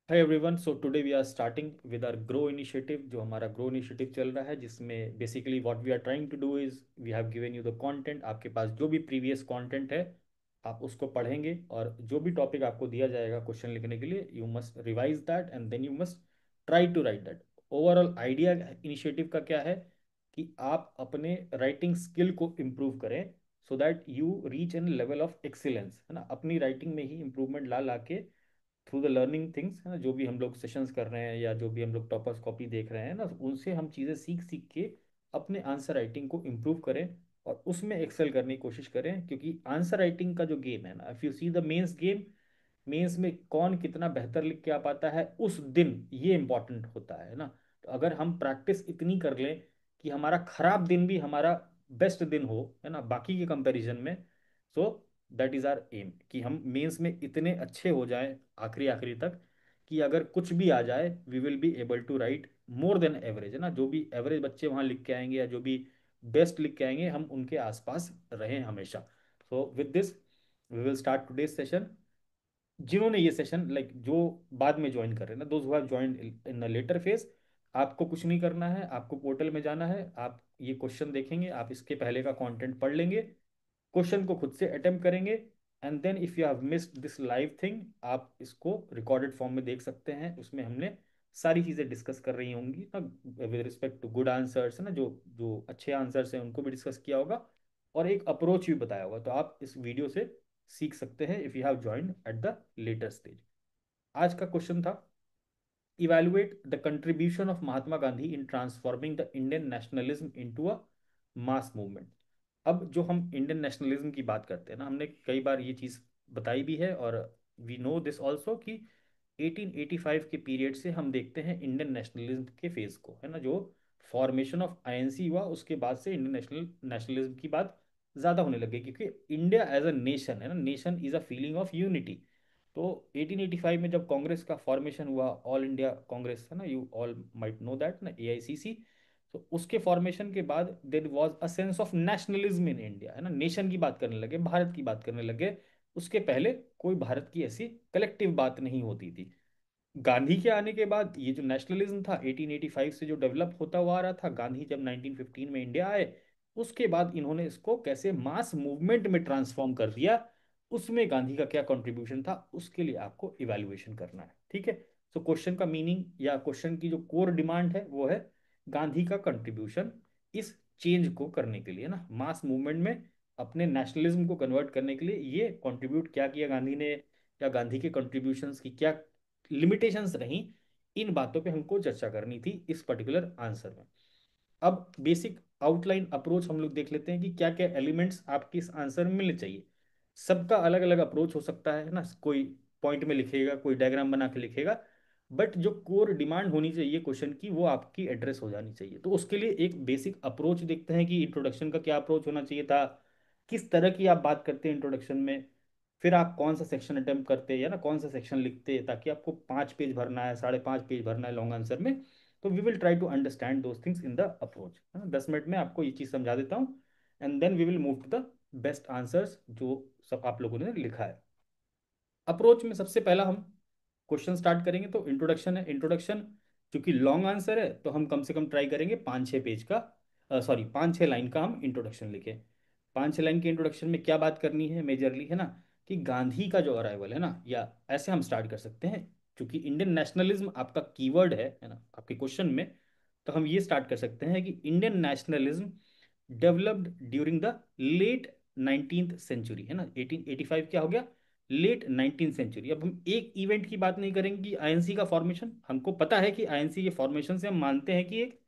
Hi everyone, so today we are starting with our grow initiative. जो हमारा grow initiative चल रहा है, जिसमें basically what we are trying to do is we have given you the content. आपके पास जो भी प्रीवियस कंटेंट है आप उसको पढ़ेंगे, और जो भी टॉपिक आपको दिया जाएगा क्वेश्चन लिखने के लिए, you must revise that and then you must try to write that. Overall idea initiative का क्या है कि आप अपने राइटिंग स्किल को इम्प्रूव करें, so that you reach an level of excellence, है ना। अपनी राइटिंग में ही इम्प्रूवमेंट ला ला के थ्रू द लर्निंग थिंग्स, है ना, जो भी हम लोग सेशंस कर रहे हैं या जो भी हम लोग टॉपर्स कॉपी देख रहे हैं ना, उनसे हम चीज़ें सीख सीख के अपने आंसर राइटिंग को इम्प्रूव करें और उसमें एक्सेल करने की कोशिश करें। क्योंकि आंसर राइटिंग का जो गेम है ना, if you see the men's game, men's में कौन कितना बेहतर लिख के आ पाता है उस दिन, ये इंपॉर्टेंट होता है ना। तो अगर हम प्रैक्टिस इतनी कर लें कि हमारा खराब दिन भी हमारा बेस्ट दिन हो, है ना, बाकी के कंपैरिजन में, so that is R M कि हम मेंस में इतने अच्छे हो जाएं आखिरी आखिरी तक कि अगर कुछ भी आ जाए we will be able to write more than average, है ना। जो भी एवरेज बच्चे वहां लिख के आएंगे या जो भी बेस्ट लिख के आएंगे, हम उनके आसपास रहें हमेशा। So with this we will start today session. जिन्होंने ये सेशन लाइक जो बाद में ज्वाइन कर रहे हैं ना, those who have joined in the later phase, आपको कुछ नहीं करना है। आपको पोर्टल में जाना है, आप ये क्वेश्चन देखेंगे, आप इसके पहले का कंटेंट पढ़ लेंगे, क्वेश्चन को खुद से अटेम्प्ट करेंगे, and then if you have missed this live thing, आप इसको रिकॉर्डेड फॉर्म में देख सकते हैं। उसमें हमने सारी चीज़ें डिस्कस कर रही होंगी ना, with respect to good answers, है ना, जो जो अच्छे आंसर्स हैं उनको भी डिस्कस किया होगा और एक अप्रोच भी बताया होगा। तो आप इस वीडियो से सीख सकते हैं if you have joined at the later stage. आज का क्वेश्चन था, evaluate the contribution of Mahatma Gandhi in transforming the Indian nationalism into a mass movement. अब जो हम इंडियन नेशनलिज्म की बात करते हैं ना, हमने कई बार ये चीज़ बताई भी है, और वी नो दिस ऑल्सो कि 1885 के पीरियड से हम देखते हैं इंडियन नेशनलिज्म के फेज को, है ना। जो फॉर्मेशन ऑफ आईएनसी हुआ उसके बाद से इंडियन नेशनलिज्म की बात ज़्यादा होने लगी, क्योंकि इंडिया एज अ नेशन, है ना, nation is a feeling of unity. तो 1885 में जब कांग्रेस का फॉर्मेशन हुआ, ऑल इंडिया कांग्रेस, है ना, you all might know that ना, एआईसीसी। तो उसके फॉर्मेशन के बाद there was a sense of nationalism in India, है ना, नेशन की बात करने लगे, भारत की बात करने लगे। उसके पहले कोई भारत की ऐसी कलेक्टिव बात नहीं होती थी। गांधी के आने के बाद ये जो नेशनलिज्म था 1885 से जो डेवलप होता हुआ आ रहा था, गांधी जब 1915 में इंडिया आए, उसके बाद इन्होंने इसको कैसे मास मूवमेंट में ट्रांसफॉर्म कर दिया, उसमें गांधी का क्या कंट्रीब्यूशन था, उसके लिए आपको इवैल्यूएशन करना है। ठीक है। सो क्वेश्चन का मीनिंग या क्वेश्चन की जो कोर डिमांड है वो है गांधी का कंट्रीब्यूशन इस चेंज को करने के लिए ना, मास मूवमेंट में अपने नेशनलिज्म को कन्वर्ट करने के लिए ये कंट्रीब्यूट क्या किया गांधी ने, या गांधी के कंट्रीब्यूशंस की क्या लिमिटेशंस रहीं। इन बातों पे हमको चर्चा करनी थी इस पर्टिकुलर आंसर में। अब बेसिक आउटलाइन अप्रोच हम लोग देख लेते हैं कि क्या क्या एलिमेंट्स आपके इस आंसर में मिलने चाहिए। सबका अलग अलग अप्रोच हो सकता है ना, कोई पॉइंट में लिखेगा, कोई डायग्राम बना के लिखेगा, बट जो कोर डिमांड होनी चाहिए क्वेश्चन की वो आपकी एड्रेस हो जानी चाहिए। तो उसके लिए एक बेसिक अप्रोच देखते हैं कि इंट्रोडक्शन का क्या अप्रोच होना चाहिए था, किस तरह की आप बात करते हैं इंट्रोडक्शन में, फिर आप कौन सा सेक्शन अटेम्प्ट करते हैं या ना कौन सा सेक्शन लिखते हैं, ताकि आपको 5 पेज भरना है, 5.5 पेज भरना है लॉन्ग आंसर में। तो we will try to understand those things in the approach, है ना। 10 मिनट में आपको ये चीज़ समझा देता हूँ, and then we will move to the best answers जो सब आप लोगों ने लिखा है। अप्रोच में सबसे पहला हम क्वेश्चन स्टार्ट करेंगे, तो इंट्रोडक्शन है। इंट्रोडक्शन चूंकि लॉन्ग आंसर है तो हम कम से कम ट्राई करेंगे 5-6 पेज का, सॉरी 5-6 लाइन का हम इंट्रोडक्शन लिखें। 5-6 लाइन के इंट्रोडक्शन में क्या बात करनी है मेजरली, है ना, कि गांधी का जो अराइवल है ना, या ऐसे हम स्टार्ट कर सकते हैं, क्योंकि इंडियन नेशनलिज्म आपका कीवर्ड है ना आपके क्वेश्चन में। तो हम ये स्टार्ट कर सकते हैं कि Indian nationalism developed during the late 19th century, है ना। 1885 क्या हो गया, लेट 19th सेंचुरी। अब हम एक इवेंट की बात नहीं करेंगे कि आईएनसी का फॉर्मेशन, हमको पता है कि आईएनसी के फॉर्मेशन से हम मानते हैं कि एक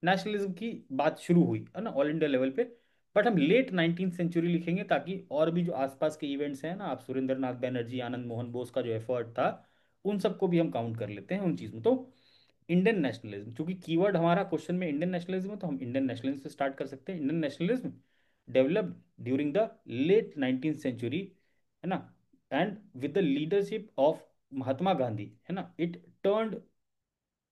नेशनलिज्म की बात शुरू हुई, है ना, ऑल इंडिया लेवल पे। बट हम लेट 19th सेंचुरी लिखेंगे ताकि और भी जो आसपास के इवेंट्स हैं ना, आप सुरेंद्र नाथ बैनर्जी, आनंद मोहन बोस का जो एफर्ट था, उन सबको भी हम काउंट कर लेते हैं उन चीज़ में। तो इंडियन नेशनलिज्म, क्योंकि कीवर्ड हमारा क्वेश्चन में इंडियन नेशनलिज्म है, तो हम इंडियन नेशनलिज्म से स्टार्ट कर सकते हैं। Indian nationalism developed during the late 19th century, है ना, and with the leadership of Mahatma Gandhi, है ना, इट टर्न्ड,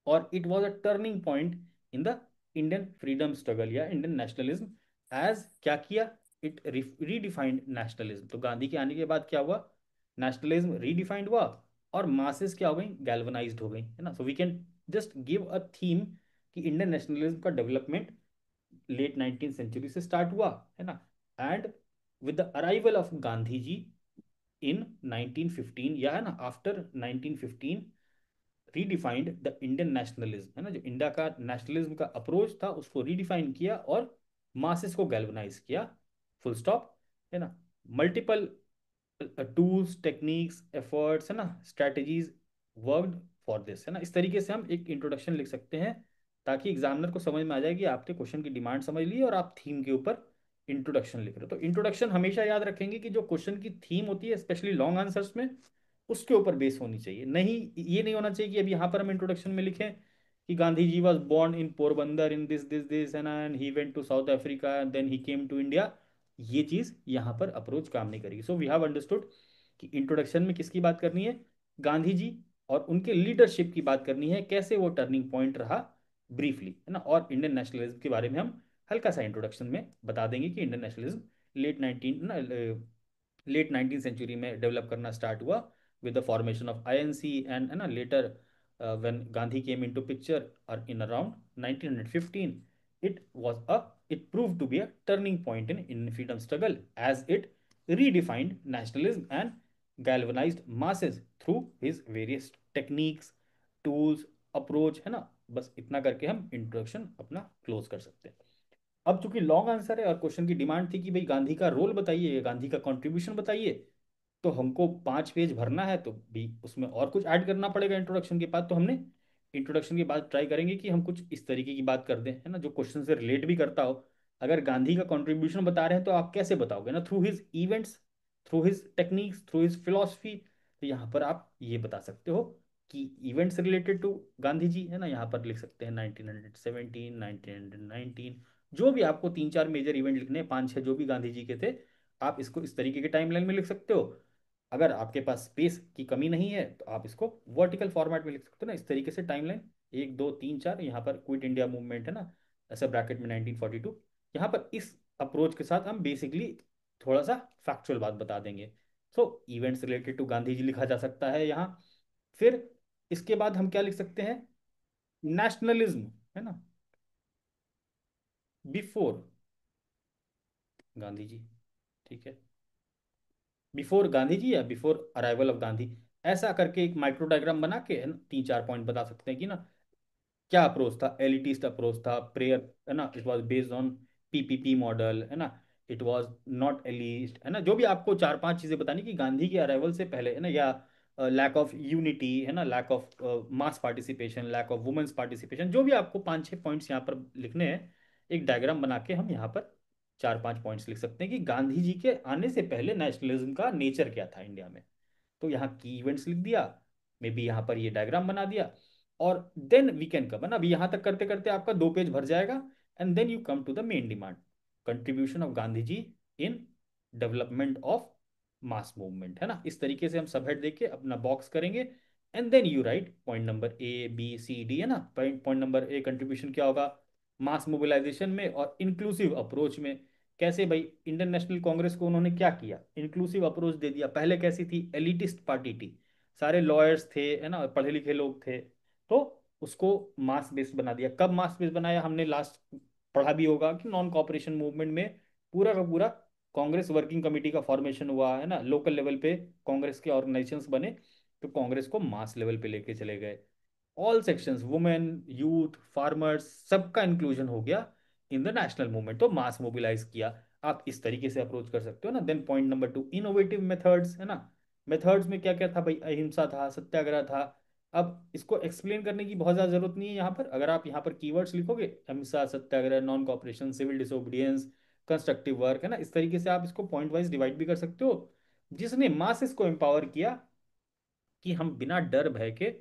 और it was a turning point in the Indian freedom struggle या इंडियन नेशनलिज्म। एज क्या किया, इट रीडिफाइंड नेशनलिज्म। तो गांधी के आने के बाद क्या हुआ, नेशनलिज्म रीडिफाइंड हुआ, और मासेस क्या हो गई, गैल्वनाइज्ड हो गई, है ना। So we can just give a theme कि इंडियन नेशनलिज्म का डेवलपमेंट लेट 19th सेंचुरी से स्टार्ट हुआ, है ना। And with the arrival of Gandhi ji in 1915, या है ना after 1915, redefined the Indian nationalism, है ना, जो इंडिया का नेशनलिज्म का अप्रोच था उसको रीडिफाइन किया और मासेस को गैल्वनाइज किया, फुल स्टॉप, है ना। मल्टीपल टूल्स, टेक्निक्स, एफर्ट्स, है ना, स्ट्रेटजीज वर्कड फॉर दिस, है ना। इस तरीके से हम एक इंट्रोडक्शन लिख सकते हैं ताकि एग्जामिनर को समझ में आ जाए कि आपने क्वेश्चन की डिमांड समझ ली और आप थीम के ऊपर इंट्रोडक्शन लिख रहे हो। तो इंट्रोडक्शन हमेशा याद रखेंगे कि जो क्वेश्चन की थीम होती है स्पेशली लॉन्ग आंसर्स में, उसके ऊपर बेस होनी चाहिए। नहीं, ये नहीं होना चाहिए कि अब यहाँ पर हम इंट्रोडक्शन में लिखें कि Gandhi ji was born in Porbandar in this this this and he went to South Africa then he came to India. ये चीज यहाँ पर अप्रोच काम नहीं करेगी। सो वी हैव अंडरस्टूड कि इंट्रोडक्शन में किसकी बात करनी है, गांधी जी और उनके लीडरशिप की बात करनी है, कैसे वो टर्निंग पॉइंट रहा ब्रीफली, है ना। और इंडियन नेशनलिज्म के बारे में हम हल्का सा इंट्रोडक्शन में बता देंगे कि Indian nationalism late 19th century में डेवलप करना स्टार्ट हुआ with the formation of INC, and later when Gandhi came into picture or in around 1915, it was a it proved to be a turning point in freedom struggle as it redefined nationalism and galvanized masses through his various techniques, tools, approach, है ना। बस इतना करके हम introduction अपना close कर सकते हैं। अब चूंकि लॉन्ग आंसर है और क्वेश्चन की डिमांड थी कि भाई गांधी का रोल बताइए, गांधी का कंट्रीब्यूशन बताइए, तो हमको 5 पेज भरना है तो भी उसमें और कुछ ऐड करना पड़ेगा इंट्रोडक्शन के बाद। तो हमने इंट्रोडक्शन के बाद ट्राई करेंगे कि हम कुछ इस तरीके की बात कर दें, है ना, जो क्वेश्चन से रिलेट भी करता हो। अगर गांधी का कंट्रीब्यूशन बता रहे हैं तो आप कैसे बताओगे ना, through his events, through his techniques, through his philosophy. तो यहाँ पर आप ये बता सकते हो कि events related to Gandhi ji, है ना, यहाँ पर लिख सकते हैं 1917, 1919, जो भी आपको 3 4 मेजर इवेंट लिखने हैं, 5 6 जो भी गांधी जी के थे, आप इसको इस तरीके के टाइमलाइन में लिख सकते हो। अगर आपके पास स्पेस की कमी नहीं है तो आप इसको वर्टिकल फॉर्मेट में लिख सकते हो ना, इस तरीके से टाइमलाइन 1 2 3 4, यहाँ पर क्विट इंडिया मूवमेंट, है ना, ऐसे ब्रैकेट में 1942। यहाँ पर इस अप्रोच के साथ हम बेसिकली थोड़ा सा फैक्चुअल बात बता देंगे। सो events related to Gandhi ji लिखा जा सकता है यहाँ। फिर इसके बाद हम क्या लिख सकते हैं, नेशनलिज्म, है ना, बिफोर गांधी जी, ठीक है, बिफोर गांधी जी या बिफोर अराइवल ऑफ गांधी, ऐसा करके एक माइक्रो डायग्राम बना के, है ना, 3 4 पॉइंट बता सकते हैं कि ना क्या अप्रोच था, एलिटिस्ट अप्रोच था, प्रेयर, है ना, it was based on PPP model, है ना, इट वाज नॉट एलिस्ट, है ना, जो भी आपको 4 5 चीजें बतानी कि गांधी के अराइवल से पहले, है ना, या लैक ऑफ यूनिटी, है ना, lack of mass participation, lack of women's participation, जो भी आपको 5 6 पॉइंट्स यहाँ पर लिखने हैं, एक डायग्राम बना के हम यहाँ पर 4 5 पॉइंट्स लिख सकते हैं कि गांधी जी के आने से पहले नेशनलिज्म का नेचर क्या था इंडिया में। तो यहाँ की इवेंट्स लिख दिया, मे बी यहाँ पर ये डायग्राम बना दिया, और देन वी कैन कम, है ना। अभी यहाँ तक करते करते आपका 2 पेज भर जाएगा, and then you come to the main demand, contribution of Gandhi ji in development of mass movement, है ना। इस तरीके से हम सब हेड देके अपना बॉक्स करेंगे, and then you write point number A B C D, है ना। Point point number A contribution क्या होगा, मास मोबिलाइजेशन में और इंक्लूसिव अप्रोच में। कैसे भाई, इंडियन नेशनल कांग्रेस को उन्होंने क्या किया, इंक्लूसिव अप्रोच दे दिया। पहले कैसी थी, एलिटिस्ट पार्टी थी, सारे लॉयर्स थे, है ना, पढ़े लिखे लोग थे, तो उसको मास बेस्ड बना दिया। कब मास बेस्ड बनाया, हमने लास्ट पढ़ा भी होगा कि नॉन कॉपरेशन मूवमेंट में पूरा का पूरा कांग्रेस वर्किंग कमेटी का फॉर्मेशन हुआ, है ना, लोकल लेवल पे कांग्रेस के ऑर्गेनाइजेशंस बने, तो कांग्रेस को मास लेवल पे लेके चले गए। All sections, women, youth, farmers, सबका इंक्लूजन हो गया इन द नेशनल मूवमेंट, तो मास मोबिलाइज किया। आप इस तरीके से अप्रोच कर सकते हो ना। Then point number 2, innovative methods, है ना। मेथड्स में क्या क्या था भाई, अहिंसा था, सत्याग्रह था। अब इसको एक्सप्लेन करने की बहुत ज़्यादा जरूरत नहीं है यहाँ पर। अगर आप यहाँ पर कीवर्ड्स लिखोगे, ahimsa, satyagraha, non cooperation, civil disobedience, constructive work, है ना, इस तरीके से आप इसको पॉइंट वाइज डिवाइड भी कर सकते हो। जिसने मासेस को एम्पावर किया कि हम बिना डर भय के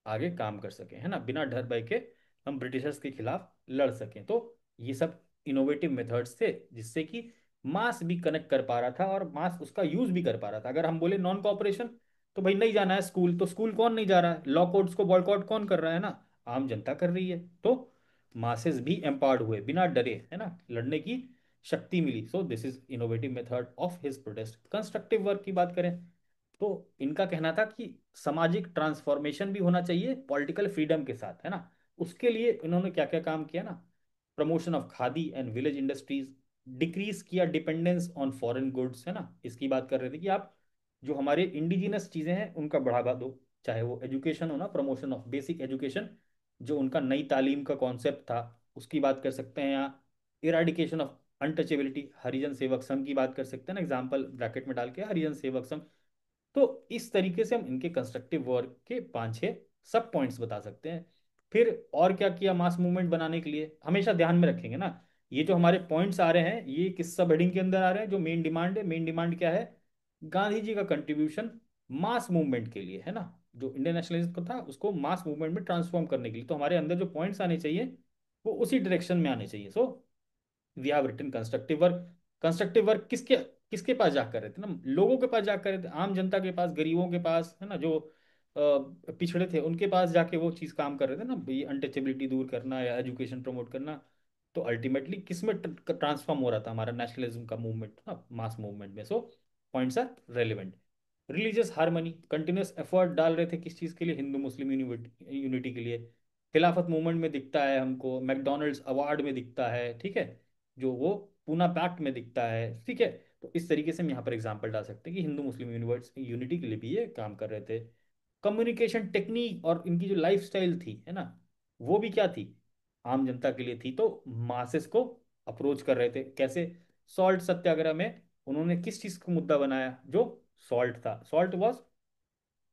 आगे काम कर सकें, है ना, बिना डर भय के हम ब्रिटिशर्स के खिलाफ लड़ सकें। तो ये सब इनोवेटिव मेथड्स थे जिससे कि मास भी कनेक्ट कर पा रहा था और मास उसका यूज भी कर पा रहा था। अगर हम बोले नॉन कॉपरेशन, तो भाई नहीं जाना है स्कूल, तो स्कूल कौन नहीं जा रहा है, लॉ कोर्ट्स को बॉयकॉट कौन कर रहा है ना, आम जनता कर रही है। तो मासेस भी एम्पावर्ड हुए, बिना डरे, है ना, लड़ने की शक्ति मिली। So this is innovative method of his protest. Constructive work की बात करें, तो इनका कहना था कि सामाजिक ट्रांसफॉर्मेशन भी होना चाहिए पॉलिटिकल फ्रीडम के साथ, है ना। उसके लिए इन्होंने क्या क्या काम किया ना, promotion of khadi and village industries, decrease किया डिपेंडेंस ऑन फॉरेन गुड्स, है ना। इसकी बात कर रहे थे कि आप जो हमारे इंडिजिनस चीजें हैं उनका बढ़ावा दो, चाहे वो एजुकेशन हो ना, प्रमोशन ऑफ बेसिक एजुकेशन, जो उनका नई तालीम का कॉन्सेप्ट था उसकी बात कर सकते हैं यहाँ। Eradication of untouchability, Harijan Sevak Sangh की बात कर सकते हैं ना, एग्जाम्पल ब्रैकेट में डाल के हरिजन सेवक संघ। तो इस तरीके से हम इनके कंस्ट्रक्टिव वर्क के पांच छह सब पॉइंट्स बता सकते हैं। फिर और क्या किया मास मूवमेंट बनाने के लिए, हमेशा ध्यान में रखेंगे ना, ये जो हमारे पॉइंट्स आ रहे हैं ये किस सब हेडिंग के अंदर आ रहे हैं। जो मेन डिमांड है, मेन डिमांड क्या है, गांधी जी का कंट्रीब्यूशन मास मूवमेंट के लिए, है ना। जो इंडियन नेशनलिज्म को था उसको मास मूवमेंट में ट्रांसफॉर्म करने के लिए, तो हमारे अंदर जो पॉइंट्स आने चाहिए वो उसी डायरेक्शन में आने चाहिए। So we have written constructive work. Constructive work किसके किसके पास जाकर रहे थे ना, लोगों के पास जाकर रहे थे, आम जनता के पास, गरीबों के पास, है ना, जो पिछड़े थे उनके पास जाके वो चीज़ काम कर रहे थे ना, ये अनटचेबिलिटी दूर करना या एजुकेशन प्रमोट करना। तो अल्टीमेटली किस में ट्रांसफॉर्म हो रहा था हमारा नेशनलिज्म का मूवमेंट ना, मास मूवमेंट में। So points are relevant. Religious harmony, continuous effort डाल रहे थे किस चीज़ के लिए, हिंदू मुस्लिम यूनिटी के लिए। खिलाफत मूवमेंट में दिखता है हमको, मैकडोनल्ड्स अवार्ड में दिखता है, ठीक है, जो वो पूना पैक्ट में दिखता है, ठीक है। तो इस तरीके से हम यहाँ पर एग्जांपल डाल सकते हैं कि हिंदू मुस्लिम यूनिटी के लिए भी ये काम कर रहे थे। कम्युनिकेशन टेक्निक और इनकी जो लाइफ स्टाइल थी, है ना, वो भी क्या थी, आम जनता के लिए थी। तो मासेस को अप्रोच कर रहे थे कैसे, सॉल्ट सत्याग्रह में उन्होंने किस चीज को मुद्दा बनाया, जो सॉल्ट था, salt was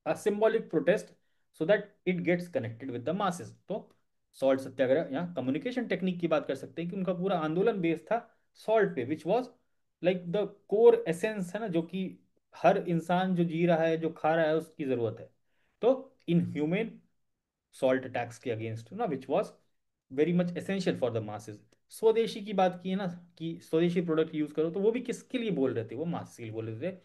a symbolic protest so that it gets connected with the masses. तो सॉल्ट सत्याग्रह, यहाँ कम्युनिकेशन टेक्निक की बात कर सकते हैं कि उनका पूरा आंदोलन बेस्ड था सॉल्ट पे, which was like the core essence, है ना, जो कि हर इंसान जो जी रहा है, जो खा रहा है, उसकी जरूरत है। तो इन ह्यूमेन सॉल्ट टैक्स के अगेंस्ट ना, which was very much essential for the masses. स्वदेशी की बात की है ना, कि स्वदेशी प्रोडक्ट यूज करो, तो वो भी किसके लिए बोल रहे थे, वो मासेस के लिए बोल रहे थे।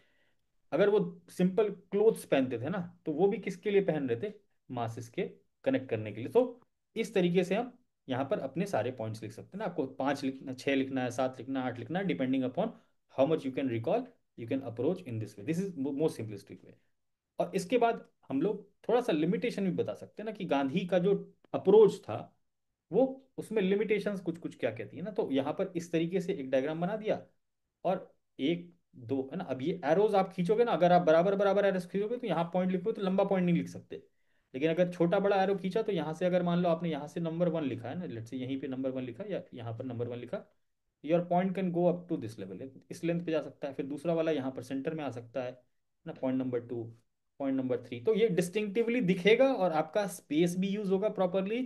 अगर वो सिंपल क्लोथ्स पहनते थे ना, तो वो भी किसके लिए पहन रहे थे, मासेस के कनेक्ट करने के लिए। तो इस तरीके से हम यहाँ पर अपने सारे पॉइंट्स लिख सकते हैं ना, आपको पांच लिखना, छह लिखना है, सात लिखना है, आठ लिखना है, depending upon how much you can recall, you can approach in this way, this is most simplistic way. और इसके बाद हम लोग थोड़ा सा लिमिटेशन भी बता सकते हैं ना, कि गांधी का जो अप्रोच था वो, उसमें लिमिटेशंस कुछ कुछ क्या कहती है ना। तो यहाँ पर इस तरीके से एक डायग्राम बना दिया, और एक दो, है ना, अब ये एरोज आप खींचोगे ना, अगर आप बराबर बराबर एरोज खींचोगे तो यहाँ पॉइंट लिखोगे तो लंबा पॉइंट नहीं लिख सकते। लेकिन अगर छोटा बड़ा एरो खींचा तो यहाँ से अगर मान लो आपने यहाँ से नंबर वन लिखा है ना, लेट्स से यहीं पे नंबर वन लिखा या यहाँ पर नंबर वन लिखा, your point can go up to this level, इस लेंथ पे जा सकता है। फिर दूसरा वाला यहाँ पर सेंटर में आ सकता है ना, point number two, point number three. तो ये डिस्टिंक्टिवली दिखेगा और आपका स्पेस भी यूज होगा प्रॉपरली,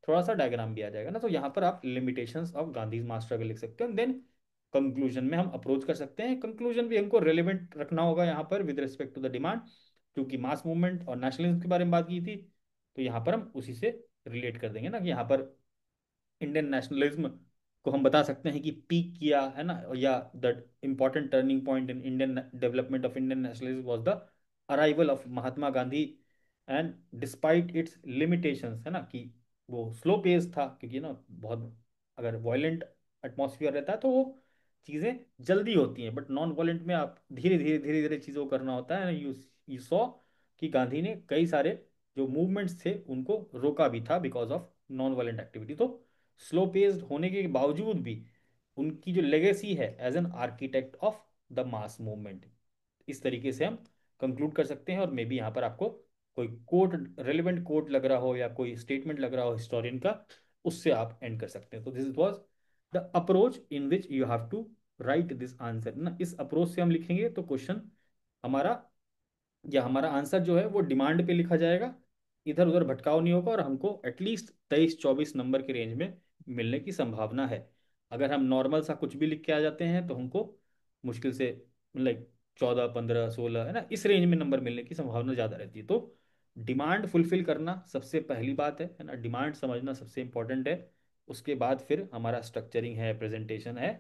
थोड़ा सा डायग्राम भी आ जाएगा ना। तो यहाँ पर आप limitations of Gandhi mass struggle लिख सकते हो, देन कंक्लूजन में हम अप्रोच कर सकते हैं। कंक्लूजन भी हमको रेलिवेंट रखना होगा यहाँ पर with respect to the demand, क्योंकि मास मूवमेंट और नेशनलिज्म के बारे में बात की थी, तो यहाँ पर हम उसी से रिलेट कर देंगे ना, कि यहाँ पर इंडियन नेशनलिज्म को हम बता सकते हैं कि पीक किया, है ना, या the important turning point in Indian development of Indian nationalism was the arrival of Mahatma Gandhi. And despite it's limitations, है ना, कि वो स्लो पेस था, क्योंकि ना बहुत अगर वायलेंट एटमॉस्फेयर रहता है तो वो चीज़ें जल्दी होती हैं, बट नॉन वायलेंट में आप धीरे धीरे चीज़ों को करना होता है। यू सॉ कि गांधी ने कई सारे जो मूवमेंट्स थे उनको रोका भी था because of non violent activity. तो स्लो पेस्ड होने के बावजूद भी उनकी जो लेगेसी है as an architect of the mass movement, इस तरीके से हम कंक्लूड कर सकते हैं। और मे बी यहाँ पर आपको कोई कोट, रेलिवेंट कोट लग रहा हो या कोई स्टेटमेंट लग रहा हो हिस्टोरियन का, उससे आप एंड कर सकते हैं। तो this was the approach in which you have to write this answer ना। इस अप्रोच से हम लिखेंगे तो क्वेश्चन हमारा, या हमारा आंसर जो है वो डिमांड पे लिखा जाएगा, इधर उधर भटकाव नहीं होगा, और हमको एटलीस्ट 23-24 नंबर के रेंज में मिलने की संभावना है। अगर हम नॉर्मल सा कुछ भी लिख के आ जाते हैं तो हमको मुश्किल से लाइक 14, 15, 16, है ना, इस रेंज में नंबर मिलने की संभावना ज़्यादा रहती है। तो डिमांड फुलफिल करना सबसे पहली बात है ना, डिमांड समझना सबसे इंपॉर्टेंट है। उसके बाद फिर हमारा स्ट्रक्चरिंग है, प्रेजेंटेशन है,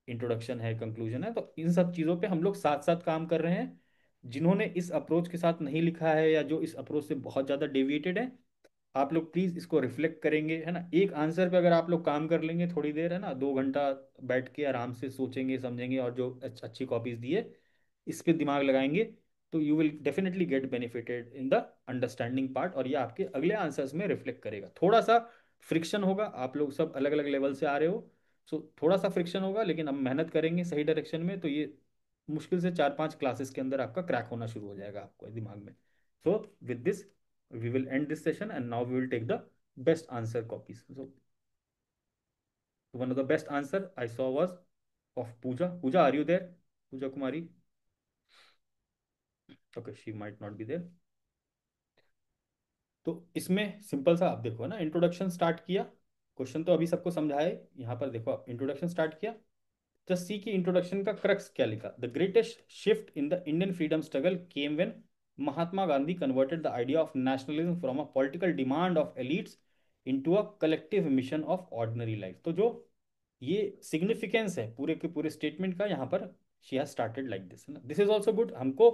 इंट्रोडक्शन है, कंक्लूजन है। तो इन सब चीज़ों पे हम लोग साथ साथ काम कर रहे हैं। जिन्होंने इस अप्रोच के साथ नहीं लिखा है या जो इस अप्रोच से बहुत ज़्यादा डेविएटेड है, आप लोग प्लीज़ इसको रिफ्लेक्ट करेंगे, है ना। एक आंसर पे अगर आप लोग काम कर लेंगे थोड़ी देर, है ना, 2 घंटा बैठ के आराम से सोचेंगे समझेंगे, और जो अच्छी कॉपीज दी है इस पे दिमाग लगाएंगे, तो you will definitely get benefited in the understanding part, और ये आपके अगले आंसर्स में रिफ्लेक्ट करेगा। थोड़ा सा फ्रिक्शन होगा, आप लोग सब अलग अलग लेवल से आ रहे हो, सो थोड़ा सा फ्रिक्शन होगा, लेकिन हम मेहनत करेंगे सही डायरेक्शन में, तो ये मुश्किल से 4-5 क्लासेस के अंदर आपका क्रैक होना शुरू हो जाएगा आपको दिमाग में। So with this we will end this session and now we will take the best answer copies. So one of the best answer I saw was of Pooja. Pooja, are you there? Pooja Kumari. Okay, she might not be there. तो इसमें simple सा आप देखो ना, introduction start किया, question तो अभी सबको समझाए, यहाँ पर देखो आप इंट्रोडक्शन स्टार्ट किया, जस्ट सी की इंट्रोडक्शन का क्रक्स क्या लिखा। The greatest shift in the Indian freedom struggle came when Mahatma Gandhi converted the idea of nationalism from a political demand of elites into a collective mission of ordinary life. तो जो ये significance है पूरे के पूरे स्टेटमेंट का, यहाँ पर she has started like this, है ना। This is also good. हमको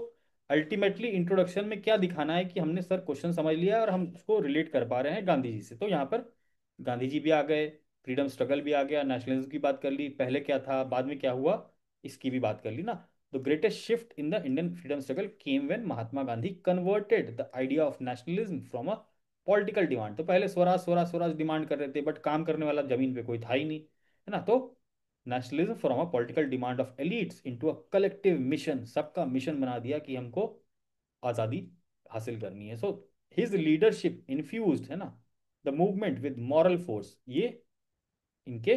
अल्टीमेटली इंट्रोडक्शन में क्या दिखाना है कि हमने सर क्वेश्चन समझ लिया और हम उसको रिलेट कर पा रहे हैं गांधी जी से। तो यहाँ पर गांधी जी भी आ गए, फ्रीडम स्ट्रगल भी आ गया, नेशनलिज्म की बात कर ली, पहले क्या था बाद में क्या हुआ इसकी भी बात कर ली ना। The greatest shift in the Indian freedom struggle came when Mahatma Gandhi converted the idea of nationalism from a political demand. तो पहले स्वराज स्वराज स्वराज डिमांड कर रहे थे, बट काम करने वाला जमीन पे कोई था ही नहीं, है ना। तो nationalism from a political demand of elites into a collective mission, सबका मिशन बना दिया कि हमको आज़ादी हासिल करनी है। सो हिज लीडरशिप इन्फ्यूज्ड, है ना, the movement with moral force. ये इनके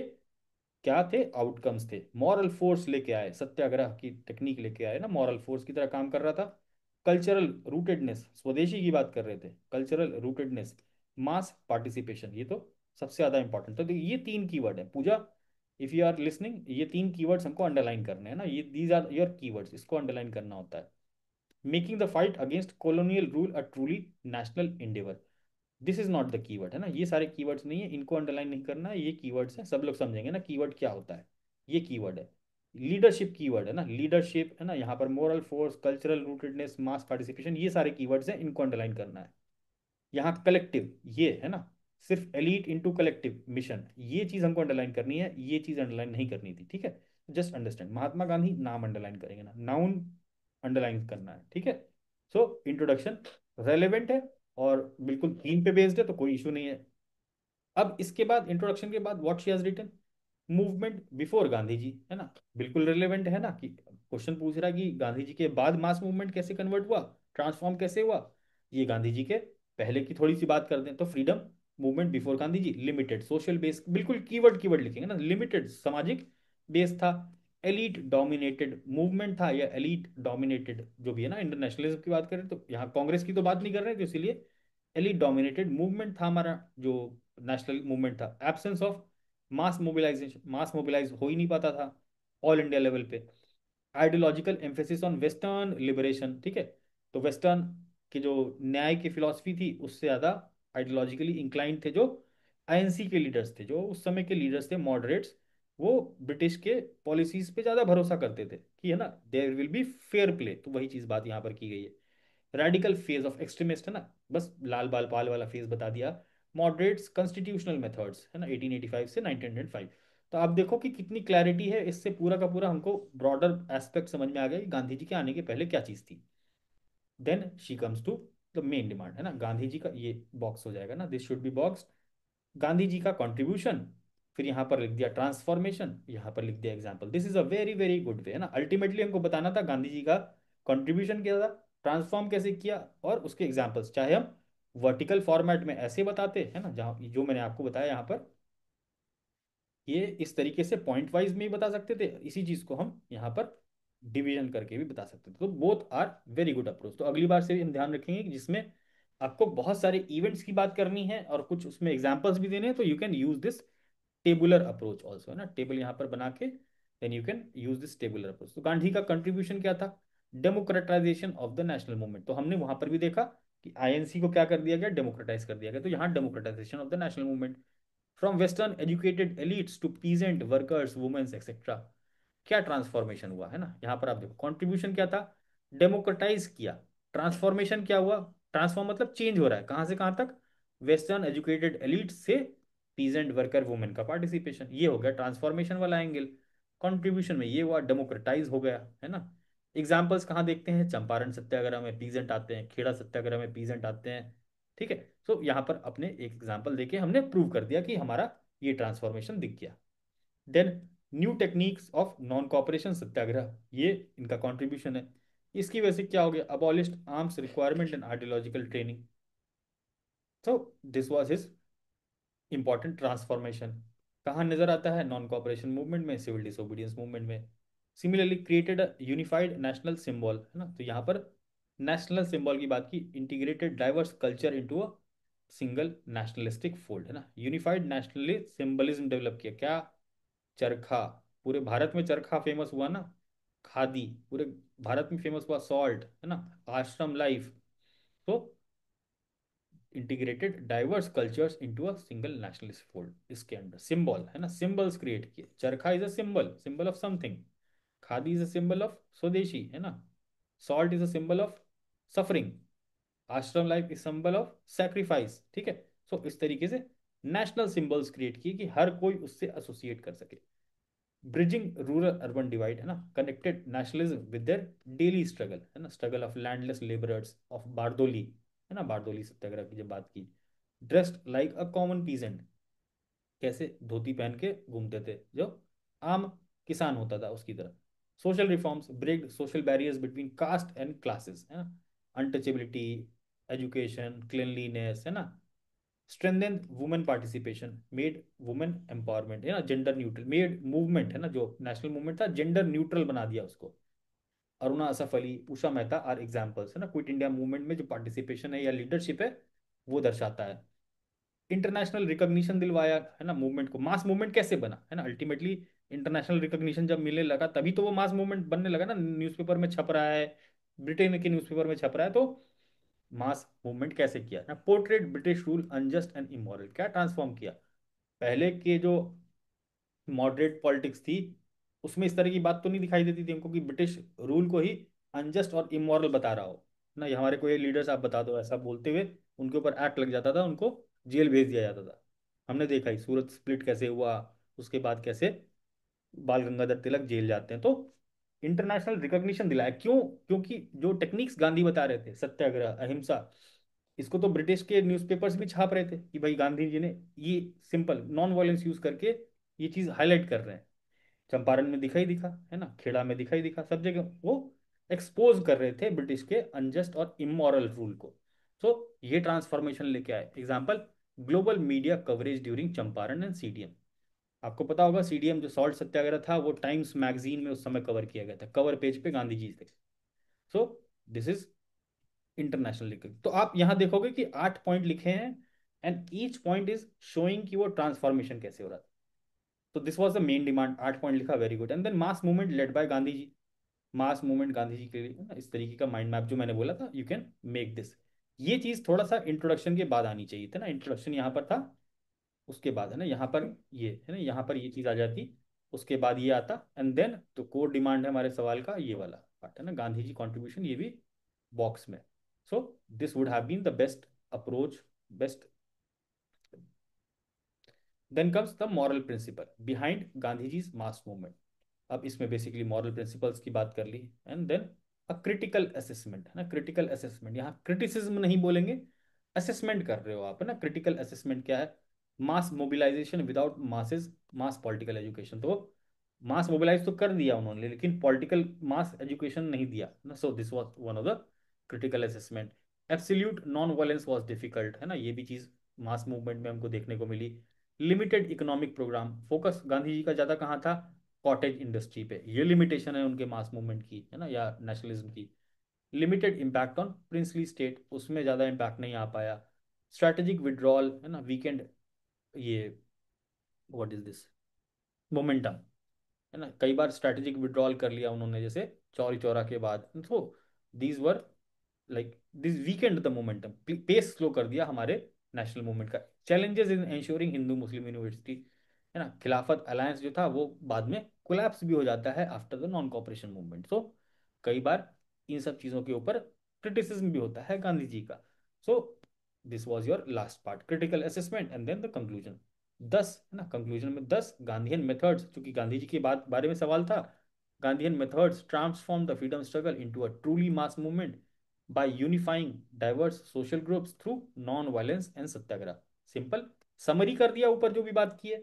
क्या थे, आउटकम्स थे। मॉरल फोर्स लेके आए, सत्याग्रह की टेक्निक लेके आए ना, मॉरल फोर्स की तरह काम कर रहा था। कल्चरल रूटेडनेस, स्वदेशी की बात कर रहे थे, कल्चरल रूटेडनेस, मास पार्टिसिपेशन, ये तो सबसे ज्यादा इंपॉर्टेंट। तो ये तीन कीवर्ड है पूजा, इफ यू आर लिसनिंग, ये तीन कीवर्ड्स हमको अंडरलाइन करने हैं ना, ये दीज आर योर कीवर्ड्स, इसको अंडरलाइन करना होता है। Making the fight against colonial rule a truly national Endeavour, this is not the keyword, है ना। ये सारे कीवर्ड्स नहीं है, इनको अंडरलाइन नहीं करना है, ये कीवर्ड्स हैं, सब लोग समझेंगे ना कीवर्ड क्या होता है। ये कीवर्ड है, लीडरशिप कीवर्ड है ना, लीडरशिप, है ना, यहाँ पर moral force, cultural rootedness, mass participation, ये सारे कीवर्ड्स हैं, इनको अंडरलाइन करना है। यहाँ कलेक्टिव, ये है ना, सिर्फ एलीट इनटू कलेक्टिव मिशन, ये चीज हमको अंडरलाइन करनी है, ये चीज अंडरलाइन नहीं करनी थी, ठीक है। जस्ट अंडरस्टैंड, महात्मा गांधी नाम अंडरलाइन करेंगे ना, नाउन अंडरलाइन करना है, ठीक है। सो इंट्रोडक्शन रेलेवेंट है और बिल्कुल थीम पे बेस्ड है, तो कोई इशू नहीं है। अब इसके बाद इंट्रोडक्शन के बाद what she has written, movement before Gandhi ji, है ना, बिल्कुल रिलेवेंट है ना, कि क्वेश्चन पूछ रहा है कि गांधी जी के बाद मास मूवमेंट कैसे कन्वर्ट हुआ, ट्रांसफॉर्म कैसे हुआ। ये गांधी जी के पहले की थोड़ी सी बात कर दें तो फ्रीडम मूवमेंट बिफोर गांधी जी, लिमिटेड सोशल बेस, बिल्कुल कीवर्ड कीवर्ड लिखेंगे ना, लिमिटेड सामाजिक बेस था, एलीट डोमिनेटेड मूवमेंट था, या एलीट डोमिनेटेड जो भी है ना, इंटरनेशनलिज्म की बात करें तो यहाँ कांग्रेस की तो बात नहीं कर रहे हैं, तो इसीलिए एलीट डोमिनेटेड मूवमेंट था हमारा जो नेशनल मूवमेंट था। Absence of mass mobilization, mass mobilize हो ही नहीं पाता था ऑल इंडिया लेवल पे। Ideological emphasis on western liberation, ठीक है। तो वेस्टर्न की जो न्याय की फिलॉसफी थी उससे ज़्यादा आइडियोलॉजिकली इंक्लाइंड थे जो आईएनसी के लीडर्स थे, जो उस समय के लीडर्स थे मॉडरेट्स, वो ब्रिटिश के पॉलिसीज पे ज़्यादा भरोसा करते थे कि, है ना, there will be fair play. तो वही चीज़ बात यहाँ पर की गई है। रेडिकल फेज ऑफ एक्सट्रीमिस्ट, है ना, बस लाल बाल पाल वाला फेज बता दिया। मॉडरेट्स कॉन्स्टिट्यूशनल मेथड्स, है ना, 1885 से 1905। तो आप देखो कि कितनी क्लैरिटी है, इससे पूरा का पूरा हमको ब्रॉडर एस्पेक्ट समझ में आ गया कि गांधी जी के आने के पहले क्या चीज़ थी। Then she comes to the main demand, है ना, गांधी जी का ये बॉक्स हो जाएगा ना, this should be box. Gandhi ji का कंट्रीब्यूशन, फिर यहाँ पर लिख दिया ट्रांसफॉर्मेशन, यहाँ पर लिख दिया example. This is a very very good way, है ना। अल्टीमेटली हमको बताना था गांधी जी का कंट्रीब्यूशन क्या था, ट्रांसफॉर्म कैसे किया, और उसके एग्जाम्पल्स, चाहे हम वर्टिकल फॉर्मेट में ऐसे बताते हैं ना, जहाँ जो मैंने आपको बताया यहाँ पर, ये इस तरीके से पॉइंट वाइज में ही बता सकते थे, इसी चीज को हम यहाँ पर डिवीजन करके भी बता सकते थे। तो both are very good approach. तो अगली बार से भी हम ध्यान रखेंगे कि जिसमें आपको बहुत सारे इवेंट्स की बात करनी है और कुछ उसमें एग्जांपल्स भी देने हैं, तो you can use this tabular approach also, है ना, टेबल यहाँ पर बना के then you can use this tabular approach. तो गांधी का कंट्रीब्यूशन क्या था, democratization of the national movement. तो हमने वहां पर भी देखा कि आईएनसी को क्या कर दिया गया, डेमोक्रेटाइज कर दिया गया। तो यहाँ democratization of the national movement, from western educated elites to peasant workers women's etcetera, क्या ट्रांसफॉर्मेशन हुआ, है ना। यहाँ पर आप देखो कंट्रीब्यूशन क्या था, डेमोक्रेटाइज किया। ट्रांसफॉर्मेशन क्या हुआ, ट्रांसफॉर्म मतलब चेंज हो रहा है, कहाँ से कहाँ तक, वेस्टर्न एजुकेटेड एलिट से पीजेंट वर्कर वुमेन का पार्टिसिपेशन, ये हो गया ट्रांसफॉर्मेशन वाला एंगल। कंट्रीब्यूशन में ये हुआ, डेमोक्रेटाइज हो गया, है ना। एग्जाम्पल्स कहाँ देखते हैं, चंपारण सत्याग्रह में पीजेंट आते हैं, खेड़ा सत्याग्रह में पीजेंट आते हैं। ठीक है, तो यहाँ पर अपने एक एग्जाम्पल देके हमने प्रूव कर दिया कि हमारा ये ट्रांसफॉर्मेशन दिख गया। Then new techniques of non cooperation satyagraha, ये इनका कॉन्ट्रीब्यूशन है। इसकी वजह से क्या हो गया, abolished arms requirement and ideological training. तो this was his important transformation. कहाँ नजर आता है, नॉन कॉपरेशन मूवमेंट में, सिविल डिसोबीडियंस मूवमेंट में। Similarly created unified national symbol, है ना, तो यहाँ पर नेशनल सिंबल की बात की, integrated diverse culture into a single nationalistic fold, है ना, यूनिफाइड नेशनली सिंबलिज्म डेवलप किया। क्या, चरखा, पूरे भारत में चरखा फेमस हुआ ना, खादी पूरे भारत में फेमस हुआ, सॉल्ट, है ना, आश्रम लाइफ। तो integrated diverse cultures into a single nationalist fold, इसके अंडर सिंबल, है ना, सिंबल्स क्रिएट किए। Charkha is a symbol, symbol of something. Khadi is a symbol of swadeshi, है ना। Salt is a symbol of suffering. Ashram life is symbol of sacrifice. ठीक है, सो इस तरीके से नेशनल सिंबल्स क्रिएट किए कि हर कोई उससे एसोसिएट कर सके। ब्रिजिंग रूरल अर्बन डिवाइड, है ना, connected nationalism with their daily struggle, है ना, struggle of landless labourers of Bardoli, है ना, बारदोली सत्याग्रह की जब बात की। Dressed like a common peasant, कैसे धोती पहन के घूमते थे जो आम किसान होता था उसकी तरह। Social reforms break social barriers between caste and classes, है ना, अनटचेबिलिटी, एजुकेशन, क्लिनलीनेस, है ना, strengthen women participation, made women empowerment, है ना, जेंडर न्यूट्रल, मेड मूवमेंट, है ना, जो नेशनल मूवमेंट था जेंडर न्यूट्रल बना दिया उसको। अरुणा असफ अली, उषा मेहता आर एग्जाम्पल्स, है ना, क्विट इंडिया मूवमेंट में जो पार्टिसिपेशन है या लीडरशिप है वो दर्शाता है। इंटरनेशनल रिकॉग्निशन दिलवाया, है ना, मूवमेंट को। मास मूवमेंट कैसे बना, है ना, अल्टीमेटली इंटरनेशनल रिकॉग्निशन जब मिलने लगा तभी तो वो मास मूवमेंट बनने लगा ना, न्यूज़पेपर में छप रहा है, ब्रिटेन के न्यूज़पेपर में छप रहा है, तो मास मूवमेंट कैसे किया ना। Portrait British rule unjust and immoral, क्या ट्रांसफॉर्म किया। पहले के जो मॉडरेट पॉलिटिक्स थी उसमें इस तरह की बात तो नहीं दिखाई देती थी हमको कि ब्रिटिश रूल को ही अनजस्ट और इमोरल बता रहा हो ना। ये हमारे कोई लीडर्स आप बता दो ऐसा बोलते हुए, उनके ऊपर एक्ट लग जाता था, उनको जेल भेज दिया जाता था। हमने देखा ही सूरत स्प्लिट कैसे हुआ, उसके बाद कैसे बाल गंगाधर तिलक जेल जाते हैं। तो इंटरनेशनल रिकॉग्निशन दिलाया, क्यों, क्योंकि जो टेक्निक्स गांधी बता रहे थे, सत्याग्रह, अहिंसा, इसको तो ब्रिटिश के न्यूज़पेपर्स भी छाप रहे थे कि भाई गांधी जी ने ये सिंपल नॉन वायलेंस यूज करके ये चीज हाईलाइट कर रहे हैं। चंपारण में दिखाई दिखा, है ना, खेड़ा में दिखाई दिखा, सब जगह वो एक्सपोज कर रहे थे ब्रिटिश के अनजस्ट और इमोरल रूल को। सो ये ट्रांसफॉर्मेशन लेके आए। Example, global media coverage during Champaran and CDM. आपको पता होगा सीडीएम जो सॉल्ट सत्याग्रह था वो टाइम्स मैगजीन में उस समय कवर किया गया था, कवर पेज पे गांधी जी थे। सो दिस इज इंटरनेशनल लिख, तो आप यहां देखोगे कि 8 पॉइंट लिखे हैं and each point is showing कि वो ट्रांसफॉर्मेशन कैसे हो रहा था। तो this was the main demand, 8 point लिखा, very good. And then mass movement led by Gandhi ji. Mass movement Gandhi ji के लिए ना, इस तरीके का माइंड मैप जो मैंने बोला था, यू कैन मेक दिस। ये चीज थोड़ा सा इंट्रोडक्शन के बाद आनी चाहिए था ना, इंट्रोडक्शन यहाँ पर था, उसके बाद, है ना, यहाँ पर ये है ना, यहाँ पर ये चीज आ जाती, उसके बाद ये आता, एंड देन तो कोर डिमांड है हमारे सवाल का ये वाला पार्ट, है ना, गांधी जी कॉन्ट्रीब्यूशन, ये भी बॉक्स में। So this would have been the best approach, best. Then comes the moral principle behind Gandhi ji mass movement. अब इसमें बेसिकली मॉरल प्रिंसिपल्स की बात कर ली, and then a critical assessment, है ना, क्रिटिकल असेसमेंट, यहाँ क्रिटिसिज्म नहीं बोलेंगे, असेसमेंट कर रहे हो आप, है ना। क्रिटिकल असेसमेंट क्या है, मास मोबिलाइजेशन विदाउट मासेस, मास पॉलिटिकल एजुकेशन। तो मास मोबिलाइज तो कर दिया उन्होंने लेकिन पॉलिटिकल मास एजुकेशन नहीं दिया ना। सो this was one of the critical assessment. Absolute non violence was difficult, है ना, ये भी चीज मास मूवमेंट में हमको देखने को मिली। Limited economic program, focus Gandhi ji का ज्यादा कहाँ था, कॉटेज इंडस्ट्री पे, ये लिमिटेशन है उनके मास मूवमेंट की, है ना, या नेशनलिज्म की। Limited impact on princely state, उसमें ज़्यादा इम्पैक्ट नहीं आ पाया। स्ट्रैटेजिक विड्रॉल, है ना, वीकेंड, ये व्हाट इज दिस, मोमेंटम, है ना, कई बार स्ट्रैटेजिक विड्रॉल कर लिया उन्होंने, जैसे चौरी चौरा के बाद। तो these were like this weakened the momentum, pace slow कर दिया हमारे नेशनल मूवमेंट का। Challenges in ensuring Hindu Muslim university, है ना, खिलाफत अलायंस जो था वो बाद में कोलैप्स भी हो जाता है after the non cooperation movement. So कई बार इन सब चीज़ों के ऊपर क्रिटिसिज्म भी होता है गांधी जी का। So this was your last part, critical assessment and then the conclusion. 10, है ना, कंक्लूजन में 10 गांधीयन मेथड्स, चूंकि गांधी जी के बारे में सवाल था, Gandhian methods transformed the freedom struggle into a truly mass movement by unifying diverse social groups through non-violence and Satyagraha. Simple summary कर दिया ऊपर जो भी बात की है.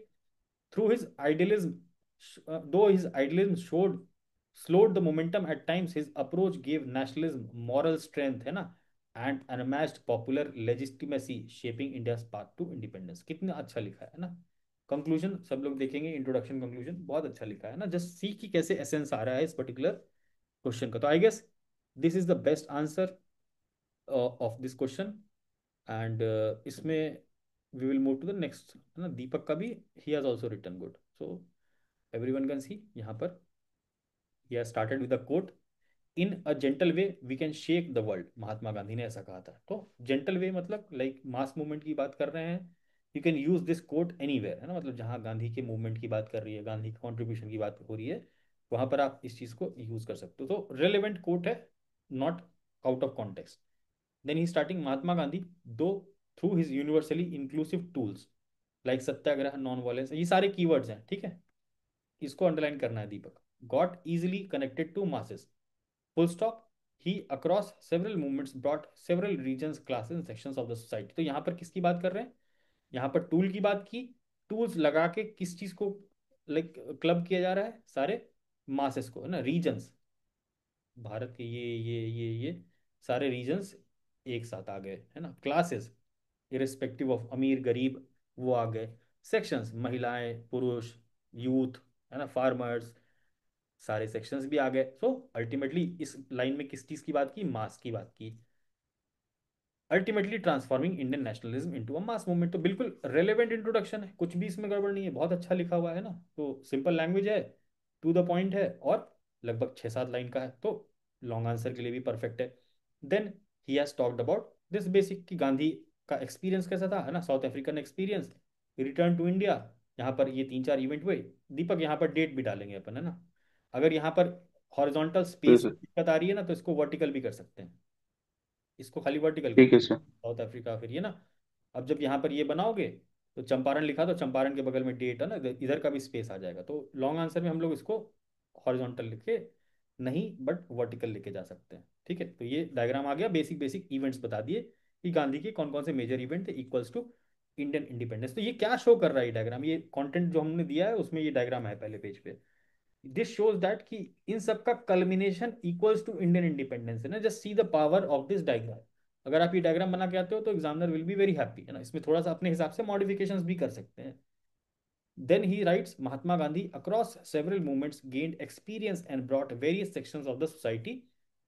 Through his idealism, though his idealism slowed the momentum at times, his approach gave nationalism moral strength, है ना, and unmatched popular legitimacy, shaping India's path to independence. कितना अच्छा लिखा है ना. कंक्लूजन सब लोग देखेंगे, इंट्रोडक्शन कंक्लूजन बहुत अच्छा लिखा है ना. जस्ट सी की कैसे एसेंस आ रहा है इस पर्टिकुलर क्वेश्चन का. तो I guess this is the best answer of this question. And इसमें we will move to the next, है ना. दीपक का भी he has also written good. So everyone can see यहाँ पर he has started with the quote, in a gentle way we can shake the world. Mahatma Gandhi ने ऐसा कहा था. तो जेंटल वे मतलब लाइक मास मूवमेंट की बात कर रहे हैं. You can use this quote anywhere, है ना. मतलब जहाँ गांधी के मूवमेंट की बात कर रही है, गांधी के कॉन्ट्रीब्यूशन की बात हो रही है, वहां पर आप इस चीज को यूज कर सकते हो. तो रेलिवेंट कोट है, not out of context. Then he starting Mahatma Gandhi though through his universally inclusive tools like satyagraha, non violence, ये सारे कीवर्ड्स हैं, ठीक है. इसको अंडरलाइन करना है Deepak. Got easily connected to masses, full stop. He across several movements brought several regions, classes and sections of the society. तो यहाँ पर किसकी बात कर रहे हैं? यहाँ पर टूल की बात की. टूल्स लगा के किस चीज को लाइक क्लब किया जा रहा है? सारे मासेस को, है ना. रीजन्स, भारत के ये सारे रीजन्स एक साथ आ गए, है ना. क्लासेस, इरिस्पेक्टिव ऑफ अमीर गरीब, वो आ गए. सेक्शंस, महिलाएं पुरुष यूथ, है ना, फार्मर्स, सारे सेक्शंस भी आ गए. सो अल्टीमेटली इस लाइन में किस चीज की बात की? मास की बात की. Ultimately transforming Indian nationalism into a mass movement. तो बिल्कुल रेलेवेंट इंट्रोडक्शन है, कुछ भी इसमें गड़बड़ नहीं है, बहुत अच्छा लिखा हुआ है ना. तो सिंपल लैंग्वेज है, टू द पॉइंट है, और लगभग 6-7 लाइन का है. तो लॉन्ग आंसर के लिए भी परफेक्ट है. Then he has talked about this basic कि गांधी का एक्सपीरियंस कैसा था, है ना. South African experience, return to India. यहाँ पर ये 3-4 इवेंट हुए. दीपक यहाँ पर डेट भी डालेंगे अपन, है ना. अगर यहाँ पर हॉरिजॉन्टल जी स्पेस सर। दिक्कत आ रही है ना, तो इसको वर्टिकल भी कर सकते हैं. इसको खाली वर्टिकल कर ठीक दो, है सर। साउथ अफ्रीका फिर ये ना. अब जब यहाँ पर ये बनाओगे तो चंपारण लिखा तो चंपारण के बगल में डेट है ना, इधर का भी स्पेस आ जाएगा. तो लॉन्ग आंसर में हम लोग इसको हॉरिजॉन्टल लिखे नहीं, बट वर्टिकल लेके जा सकते हैं, ठीक है. तो ये डायग्राम आ गया. बेसिक बेसिक इवेंट्स बता दिए कि गांधी के कौन कौन से मेजर इवेंट थे इक्वल्स टू इंडियन इंडिपेंडेंस. तो ये क्या शो कर रहा है ये डायग्राम? ये कंटेंट जो हमने दिया है उसमें ये डायग्राम है पहले पेज पे. दिस शोज दैट कि इन सब का culmination equals to Indian independence, है ना. Just see the power of this diagram. अगर आप ये डायग्राम बना के आते हो तो examiner will be very happy, है ना. इसमें थोड़ा सा अपने हिसाब से मॉडिफिकेशंस भी कर सकते हैं. Then he writes, Mahatma Gandhi, across several movements, gained experience and brought various sections of the society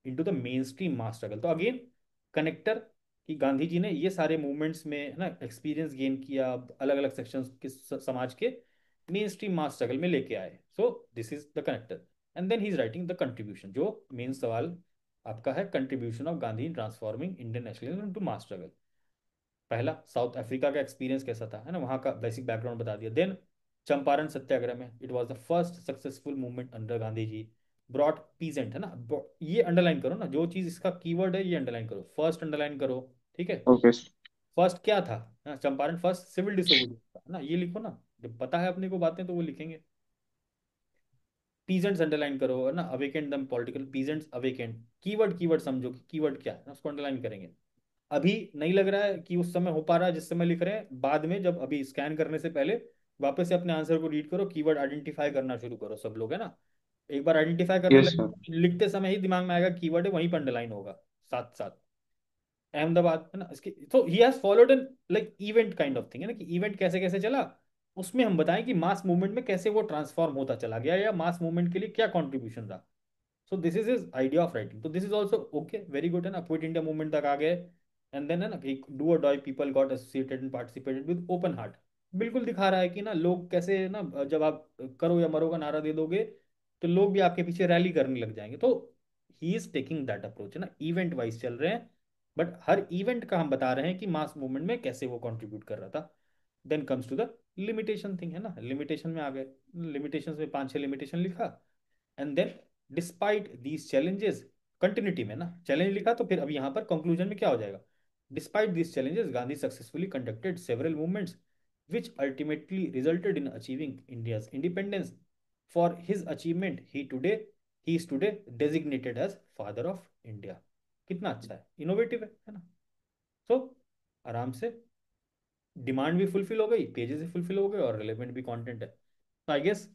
into the mainstream mass struggle. तो अगेन कनेक्टर कि गांधी जी ने ये सारे मूवमेंट्स में, है ना, एक्सपीरियंस गेन किया, अलग अलग सेक्शंस के समाज के मेन स्ट्रीम मास स्ट्रगल में लेके आए. So this is the connector. And then he is writing the contribution. जो मेन सवाल आपका है, contribution of Gandhi in transforming Indian nationalism into mass struggle. पहला, साउथ अफ्रीका का एक्सपीरियंस कैसा था, है ना, वहाँ का बेसिक बैकग्राउंड बता दिया. देन चंपारण सत्याग्रह में it was the first successful movement under Gandhi ji, brought peasant, है ना. ये अंडरलाइन करो ना, जो चीज इसका कीवर्ड है ये अंडरलाइन करो, फर्स्ट अंडरलाइन करो, ठीक है. Okay sir. फर्स्ट क्या था, चंपारण फर्स्ट सिविल डिसोबीडियंस था, है ना. ये लिखो ना, जब पता है अपने को बातें तो वो लिखेंगे. पीजेंट्स अंडरलाइन करो, है ना. अवेकेंड दम political peasants awakened. Keyword keyword समझो कि कीवर्ड क्या है, उसको अंडरलाइन करेंगे. अभी नहीं लग रहा है कि उस समय हो पा रहा है जिस समय लिख रहे हैं, बाद में जब अभी स्कैन करने से पहले वापस से अपने आंसर को रीड करो, कीवर्ड आइडेंटिफाई करना शुरू करो सब लोग, है ना. एक बार आइडेंटिफाई करने यस लगे सर। तो लिखते समय ही दिमाग में आएगा कीवर्ड है, वहीं पर अंडरलाइन होगा साथ साथ. अहमदाबाद, है ना, इसके. तो he has followed an like event kind of thing, है ना, कि इवेंट कैसे कैसे चला, उसमें हम बताएं कि मास मूवमेंट में कैसे वो ट्रांसफॉर्म होता चला गया, या मास मूवमेंट के लिए क्या कॉन्ट्रीब्यूशन था. So this is his idea of writing. तो this is also okay, very good, है ना. क्विट इंडिया मूवमेंट तक आ गए. एंड देन, है ना, कि do or die people got associated and participated with open heart. बिल्कुल दिखा रहा है कि ना लोग कैसे ना, जब आप करो या मरो का नारा दे दोगे तो लोग भी आपके पीछे रैली करने लग जाएंगे. तो he is taking that approach, है ना. इवेंट वाइज चल रहे हैं, बट हर इवेंट का हम बता रहे हैं कि मास मूवमेंट में कैसे वो कंट्रीब्यूट कर रहा था. Then comes to the limitation thing, है ना. लिमिटेशन में आ गए. लिमिटेशन में 5-6 लिमिटेशन लिखा. And then despite these challenges, continuity में ना चैलेंज लिखा, तो फिर अब यहाँ पर कंक्लूजन में क्या हो जाएगा? Despite these challenges Gandhi successfully conducted several movements which ultimately resulted in achieving India's independence. For his achievement, he today he is today designated as father of India. कितना अच्छा है, इनोवेटिव है ना। तो आराम से डिमांड भी फुलफिल हो गई, पेजेस भी फुलफिल हो गए, और रिलेवेंट भी कंटेंट है। तो I guess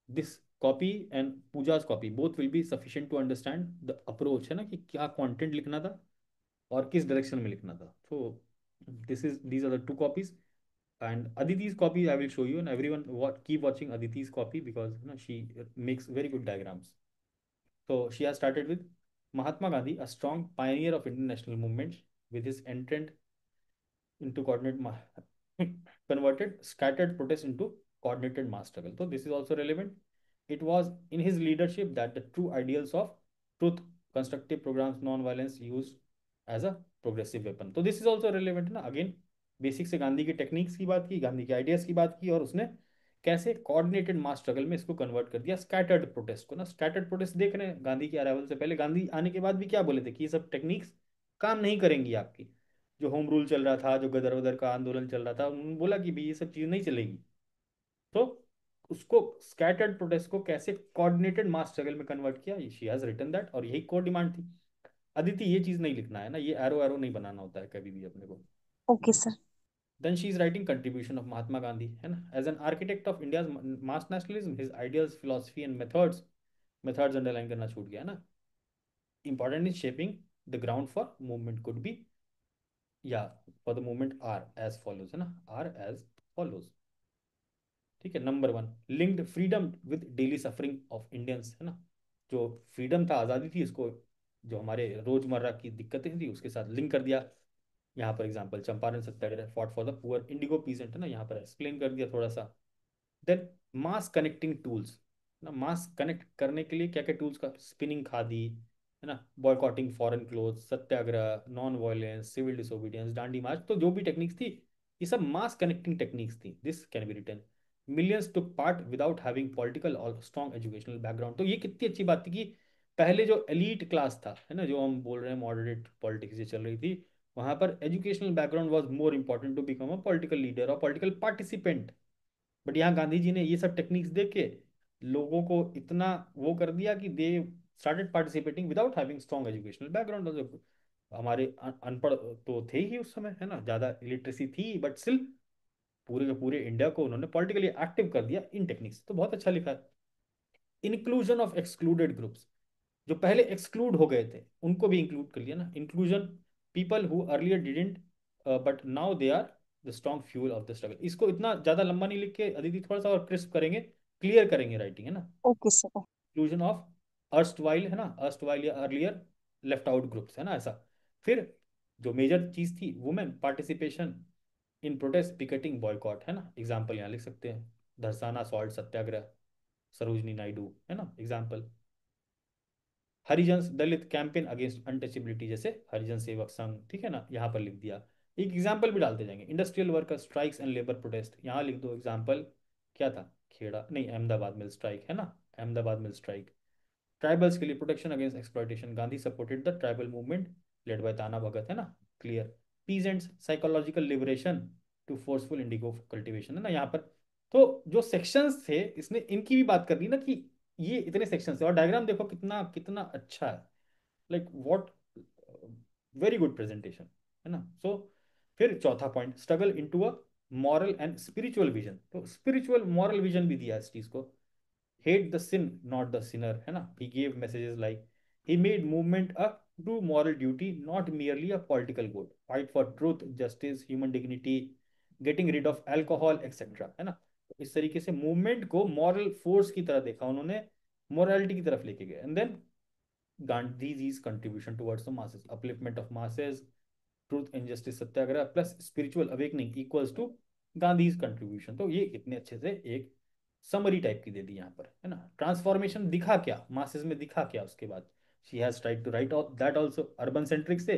this copy and Pooja's copy both will be sufficient to understand the approach, है ना, कि क्या कंटेंट लिखना था और किस डायरेक्शन में लिखना था। तो this is these are the two copies, and Aditi's copy I will show you, and everyone keep watching Aditi's copy because she makes very good diagrams. So she has started with Mahatma Gandhi, a strong pioneer of Indian national movement, with his entrant into converted scattered protest into coordinated mass struggle. So this is also relevant. It was in his leadership that the true ideals of truth, constructive programs, non-violence used as a progressive weapon. तो this is also relevant ना, again basic से गांधी की techniques की बात की, गांधी के ideas की बात की, और उसने कैसे कोऑर्डिनेटेड मास स्ट्रगल में इसको कन्वर्ट कर दिया स्कैटर्ड प्रोटेस्ट को ना। स्कैटर्ड प्रोटेस्ट देख रहे हैं गांधी के अराइवल से पहले, गांधी आने के बाद भी क्या बोले थे कि ये सब टेक्निक्स काम नहीं करेंगी आपकी। जो होम रूल चल रहा था, जो गदर वदर का आंदोलन चल रहा था, उन्होंने बोला कि भाई ये सब चीज़ नहीं चलेगी। तो उसको स्कैटर्ड प्रोटेस्ट को कैसे कोऑर्डिनेटेड मास स्ट्रगल में कन्वर्ट किया, शी हैज रिटन दैट, और यही कोर डिमांड थी। अदिति ये चीज नहीं लिखना है ना, ये एरो एरो नहीं बनाना होता है कभी भी अपने को। Okay sir. Then she is writing contribution of Mahatma Gandhi, है ना, as an architect of India mass nationalism, his ideas, philosophy and methods. Methods underline करना छूट गया ना। Important is shaping the ground for movement could be, या for the movement are as follows, है ना, are as follows. ठीक है, number one, linked freedom with daily suffering of Indians, है ना। जो फ्रीडम था, आज़ादी थी, इसको जो हमारे रोजमर्रा की दिक्कतें थी उसके साथ लिंक कर दिया। यहाँ पर example Champaran Satyagraha, fought for the poor, Indigo pheasant, है ना, यहाँ पर एक्सप्लेन कर दिया थोड़ा सा। देन मास कनेक्टिंग टूल्स ना, मास कनेक्ट करने के लिए क्या क्या टूल्स का, स्पिनिंग खादी, है ना, boycotting foreign cloth, satyagraha, non violence, civil disobedience, Dandi march, तो जो भी टेक्निक्स थी ये सब मास कनेक्टिंग टेक्निक्स थी। This can be written, millions took part without having political और स्ट्रॉन्ग एजुकेशनल बैकग्राउंड। तो ये कितनी अच्छी बात थी कि पहले जो एलीट क्लास था, है ना, जो हम बोल रहे हैं मॉडरेट पॉलिटिक्स जो चल रही थी, वहां पर educational background was more important to become a political leader और पॉलिटिकल पार्टिसिपेंट। बट यहाँ गांधी जी ने ये सब टेक्निक्स देख के लोगों को इतना वो कर दिया कि they started participating without having strong educational background. हमारे अनपढ़ तो थे ही उस समय, है ना, ज़्यादा इलिटरेसी थी, बट स्टिल पूरे के पूरे इंडिया को उन्होंने पॉलिटिकली एक्टिव कर दिया इन टेक्निक्स। तो बहुत अच्छा लिखा है। इंक्लूजन ऑफ एक्सक्लूडेड ग्रुप्स, जो पहले एक्सक्लूड हो गए थे उनको भी इंक्लूड कर लिया ना। Inclusion, people who earlier didn't but now they are the strong fuel of the struggle. इसको इतना ज्यादा लंबा नहीं लिख के अदिति थोड़ा सा और क्रिस्प करेंगे, क्लियर करेंगे राइटिंग, है ना। Okay sir. Inclusion of erstwhile, है ना, अर्स्टवाइल या अर्लियर लेफ्ट आउट ग्रुप्स, है ना, ऐसा। फिर जो मेजर चीज थी, women participation in protest, picketing, boycott, है ना, एग्जाम्पल यहाँ लिख सकते हैं, धरसाना सॉल्ट सत्याग्रह, सरोजनी नायडू, है ना, एग्जाम्पल। हरिजन दलित कैंपेन अगेंस्ट अनटचेबिलिटी, जैसे हरिजन सेवक संघ, ठीक है ना, यहाँ पर लिख दिया। एक एग्जाम्पल भी डालते जाएंगे, industrial worker strikes and labour protest, यहाँ लिख दो एग्जाम्पल। क्या था, खेड़ा नहीं, अहमदाबाद मिल स्ट्राइक, है ना, अहमदाबाद मिल स्ट्राइक। ट्राइबल्स के लिए protection against exploitation, Gandhi supported the tribal movement led by Tana Bhagat, है ना, clear. Peasants psychological liberation to forceful indigo cultivation, है ना, यहाँ पर। तो जो सेक्शंस थे इसने इनकी भी बात कर दी ना, कि ये इतने सेक्शंस थे, और डायग्राम देखो कितना कितना अच्छा है, like what, very good presentation, है ना। सो फिर चौथा point, struggle into a moral and spiritual vision, तो स्पिरिचुअल मॉरल विजन भी दिया इस चीज को। hate the sin not the sinner, है ना। he gave messages like he made movement a true moral duty, not merely a political good, fight for truth, justice, human dignity, getting rid of alcohol, etc, है ना। तो इस तरीके से movement को moral force की तरह देखा उन्होंने, मोरालिटी की तरफ लेके गए। And then Gandhi's contribution towards the masses, upliftment of masses, truth and justice satyagraha plus spiritual awakening equals to Gandhi's contribution. तो ये इतने अच्छे से एक समरी टाइप की दे दी यहाँ पर, है ना। ट्रांसफॉर्मेशन दिखा क्या मासेस में, दिखा क्या उसके बाद, she has tried to write out that also, urban centric से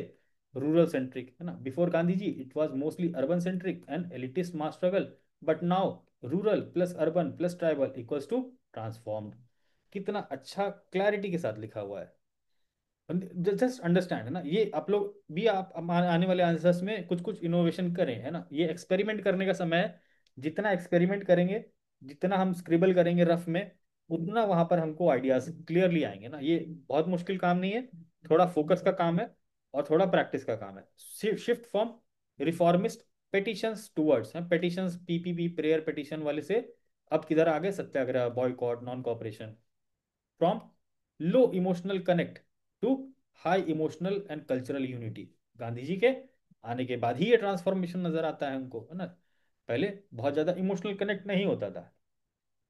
रूरल सेंट्रिक, है ना। Before Gandhi ji it was mostly urban centric and elitist mass struggle, but now rural plus urban plus tribal equals to transformed. कितना अच्छा clarity के साथ लिखा हुआ है। जस्ट अंडरस्टैंड, है ना, ये आप लोग भी आप आने वाले आंसर्स में कुछ कुछ इनोवेशन करें, है ना। ये एक्सपेरिमेंट करने का समय है, जितना एक्सपेरिमेंट करेंगे, जितना हम स्क्रिबल करेंगे रफ में, उतना वहां पर हमको आइडियाज क्लियरली आएंगे ना। ये बहुत मुश्किल काम नहीं है, थोड़ा फोकस का काम है और थोड़ा प्रैक्टिस का काम है। Shift from reformist petitions towards, हैं पेटिशंस, पीपीपी प्रेयर पेटिशन वाले से अब किधर आ गए, satyagraha, boycott, non cooperation. From low emotional connect to high emotional and cultural unity. Gandhi ji के आने के बाद ही ये ट्रांसफॉर्मेशन नजर आता है हमको, है ना। पहले बहुत ज्यादा इमोशनल कनेक्ट नहीं होता था,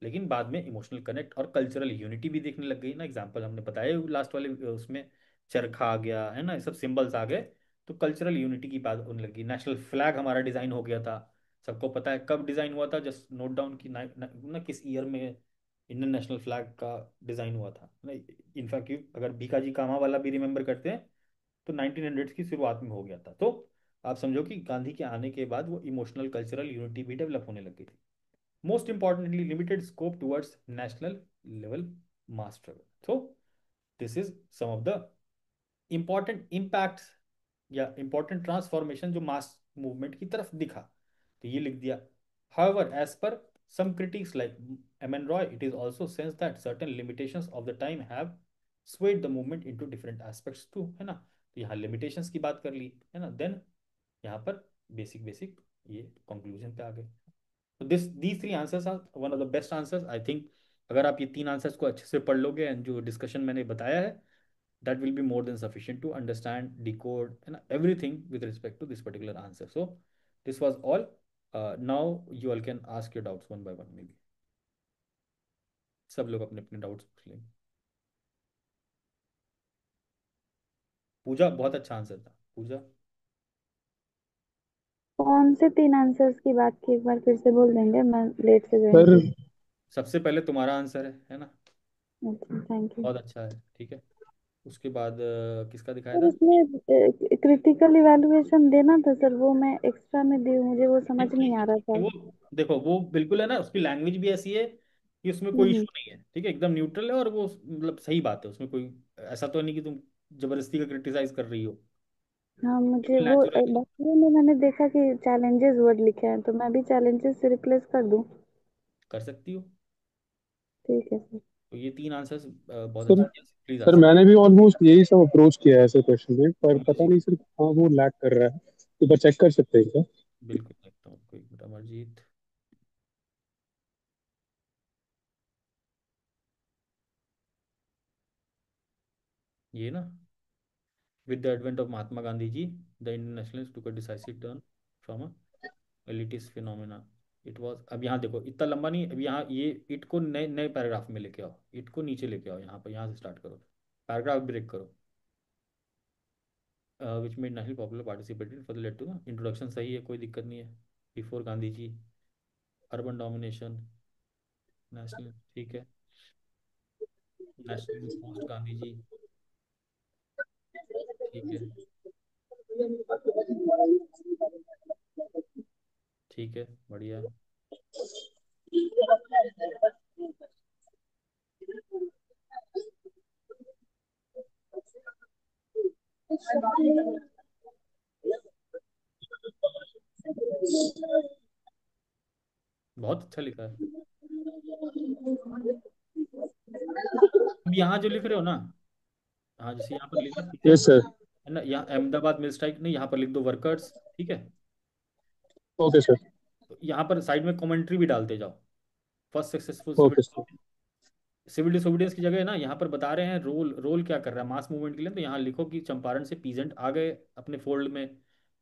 लेकिन बाद में इमोशनल कनेक्ट और कल्चरल यूनिटी भी देखने लग गई ना। एग्जाम्पल हमने बताया लास्ट वाले उसमें, चरखा आ गया, है ना, ये सब सिंबल्स आ गए। तो कल्चरल यूनिटी की बात होने लगी। नेशनल फ्लैग हमारा डिजाइन हो गया था। सबको पता है कब डिजाइन हुआ था, जस्ट नोट डाउन की ना किस ईयर में इंडियन नेशनल फ्लैग का डिजाइन हुआ था ना। इनफैक्ट अगर भीखाजी कामा वाला भी रिमेंबर करते हैं तो 1900 की शुरुआत में हो गया था। तो आप समझो कि गांधी के आने के बाद वो इमोशनल कल्चरल यूनिटी भी डेवलप होने लग गई थी। Most importantly, limited scope towards national level mass struggle. So this is some of the important impacts या important transformation जो mass movement की तरफ दिखा, तो ये लिख दिया। However, as per some critics like M.N. Roy, it is also sensed that certain limitations of the time have swayed the movement into different aspects too, है ना। तो यहाँ limitations की बात कर ली, है ना। देन यहाँ पर बेसिक बेसिक ये कंक्लूजन पे आ गए। तो these three answers are one of the best answers I think. अगर आप ये तीन आंसर्स को अच्छे से पढ़ लोगे एंड जो डिस्कशन मैंने बताया है, that will be more than sufficient to understand decode and everything with respect to this particular answer. So this was all. Now you all can ask your doubts one by one maybe. सब लोग अपने अपने doubts पूछ लेंगे। पूजा बहुत अच्छा answer था, पूजा। कौन से तीन आंसर्स की बात की, एक बार फिर से बोल देंगे, मैं लेट से ज्वाइन सर की। सबसे पहले तुम्हारा आंसर है ना। अच्छा, थैंक यू। बहुत अच्छा है, ठीक है। उसके बाद किसका दिखाया सर था। उसमें क्रिटिकल इवैल्यूएशन देना था सर, वो मैं एक्स्ट्रा में दी हूँ, मुझे वो समझ नहीं आ रहा ठीक है, था। वो देखो वो बिल्कुल है ना, उसकी लैंग्वेज भी ऐसी है कि उसमें कोई हम्म। इशू नहीं है, ठीक है, एकदम न्यूट्रल है। और वो मतलब सही बात है, उसमें कोई ऐसा तो नहीं कि तुम जबरदस्ती का क्रिटिसाइज कर रही हो, हाँ, मुझे बिल्कुल वो नेचुरल है। बाकी में मैंने देखा कि चैलेंजेस वर्ड लिखे हैं, तो मैं भी चैलेंजेस से रिप्लेस कर दूं। कर सकती हो। ठीक है सर। तो ये तीन आंसर्स बहुत सर अच्छे, प्लीज सर आंसर। मैंने भी ऑलमोस्ट यही सब अप्रोच किया है ऐसे क्वेश्चन में, पर पता अमरजीत, नहीं सर कहाँ वो लैक कर रहा है। एक बार चेक कर सकते हैं क्या? बिल्कुल देखता हूँ, कोई मिनट, अमरजीत। ये ना, with the advent of Mahatma Gandhi ji, the Indian nationalist took a decisive turn from a elitist phenomena. It was, अब यहाँ देखो इतना लंबा नहीं, अब यहाँ ये इट को नए नए पैराग्राफ में लेके आओ, इट को नीचे लेके आओ, यहाँ पर, यहाँ से स्टार्ट करो, पैराग्राफ ब्रेक करो। Which made national popular participated for late to ना, इंट्रोडक्शन सही है, कोई दिक्कत नहीं है। Before Gandhi ji, urban domination, national, ठीक है, नेशनल पोस्ट गांधी जी, ठीक है, ठीक है, बढ़िया। बहुत अच्छा लिखा है। अब यहाँ जो लिख रहे हो ना, हाँ जैसे यहाँ पर लिखा यस पीजेंट, सर। है ना, यहाँ अहमदाबाद मिल स्ट्राइक नहीं, यहाँ पर लिख दो वर्कर्स, ठीक है। Okay sir. तो यहाँ पर साइड में कमेंट्री भी डालते जाओ। First successful okay sir. Civil disobedience की जगह ना, यहाँ पर बता रहे हैं रोल रोल क्या कर रहा है मास मूवमेंट के लिए। तो यहाँ लिखो कि चंपारण से पीजेंट आ गए अपने फोल्ड में,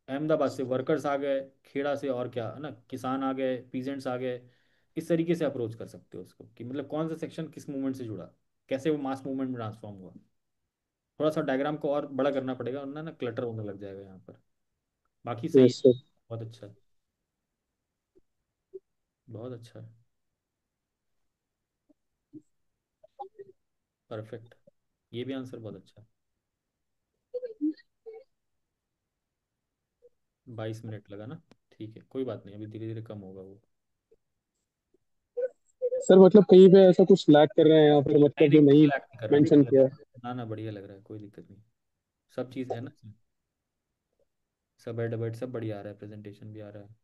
अहमदाबाद से वर्कर्स आ गए, खेड़ा से और क्या है ना, किसान आ गए, पीजेंट्स आ गए। इस तरीके से अप्रोच कर सकते हो उसको, कि मतलब कौन सा सेक्शन किस मूवमेंट से जुड़ा, कैसे वो मास मूवमेंट में ट्रांसफॉर्म हुआ। थोड़ा सा डायग्राम को और बड़ा करना पड़ेगा, वरना ना क्लटर होने लग जाएगा यहाँ पर। बाकी सही है, यस सर। बहुत अच्छा है, बहुत अच्छा है, परफेक्ट। ये भी आंसर बहुत अच्छा है। 22 मिनट लगा ना, ठीक है, कोई बात नहीं, अभी धीरे धीरे कम होगा वो। सर मतलब कहीं पे ऐसा कुछ लैक कर रहे हैं या फिर नहीं मतलब नहीं, जो कुछ नहीं लैग नहीं कर रहा, मेंशन बढ़िया लग किया है? रहा है, ना ना बढ़िया लग रहा है, कोई दिक्कत नहीं। सब चीज़ है ना, सब एड सब बढ़िया आ रहा है, प्रेजेंटेशन भी आ रहा है।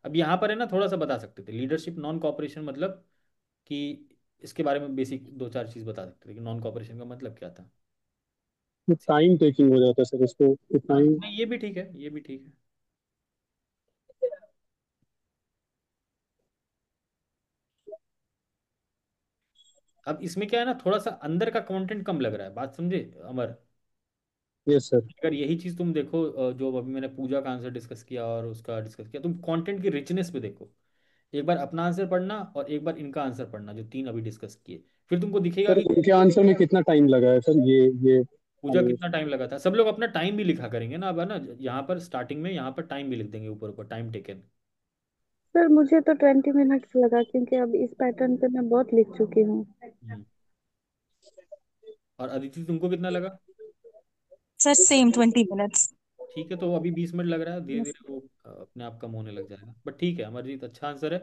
अब यहाँ पर है ना, थोड़ा सा बता सकते थे लीडरशिप नॉन कॉपरेशन, मतलब कि इसके बारे में बेसिक दो चार चीज़ बता सकते थे कि नॉन कॉपरेशन का मतलब क्या था। टाइम टेकिंग हो जाता है सर, इसको इतना हाँ ही। नहीं, ये भी ठीक है, ये भी ठीक है। अब इसमें क्या है ना, थोड़ा सा अंदर का कंटेंट कम लग रहा है, बात समझे अमर। Yes sir. अगर यही चीज तुम देखो, जो अभी मैंने पूजा का आंसर डिस्कस किया और उसका डिस्कस किया, तुम कंटेंट की रिचनेस पे देखो। एक बार अपना आंसर पढ़ना और एक बार इनका आंसर पढ़ना, जो तीन अभी डिस्कस किए, फिर तुमको दिखेगा सर कि उनके आंसर में कितना टाइम लगा है सर, ये पूजा हमें। कितना टाइम लगा था। सब लोग अपना टाइम भी लिखा करेंगे ना, अब है ना, यहाँ पर स्टार्टिंग में यहाँ पर टाइम भी लिख देंगे ऊपर ऊपर, टाइम टेकन। सर मुझे तो 20 मिनट्स लगा, क्योंकि अब इस पैटर्न पे मैं बहुत लिख चुकी हूँ। और अदिति तुमको कितना लगा? Sir same 20 minutes. ठीक है, तो अभी 20 मिनट लग रहा है, धीरे धीरे वो अपने आप कम होने लग जाएगा, बट ठीक है, अमरजीत अच्छा आंसर है।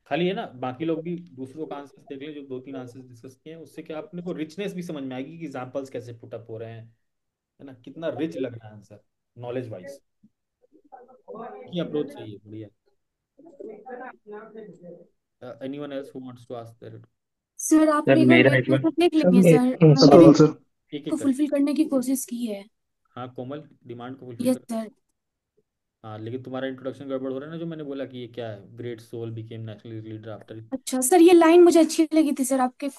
खाली है ना, बाकी लोग भी दूसरों का आंसर देख ले, जो दो तीन आंसर डिस्कस किए हैं, उससे क्या अपने को रिचनेस भी समझ में आएगी कि एग्जाम्पल्स कैसे पुट अप हो रहे हैं, है ना, कितना रिच लग रहा है आंसर नॉलेज वाइज। की अप्रोच सही है, बढ़िया। Anyone else who wants to ask there? Sir आप सर एक बार मेरा मेरे एक को बार। सब देख सर लेंगे सर, सर मैंने भी सर एक को एक कर। फुलफिल करने की कोशिश की है। हाँ कोमल, डिमांड को फुलफिल यस कर। सर। हाँ लेकिन तुम्हारा इंट्रोडक्शन गड़बड़ हो रहा है ना, जो मैंने बोला कि ये क्या है, great soul became national leader after. अच्छा सर, ये लाइन मुझे अच्छी लगी थी सर आपके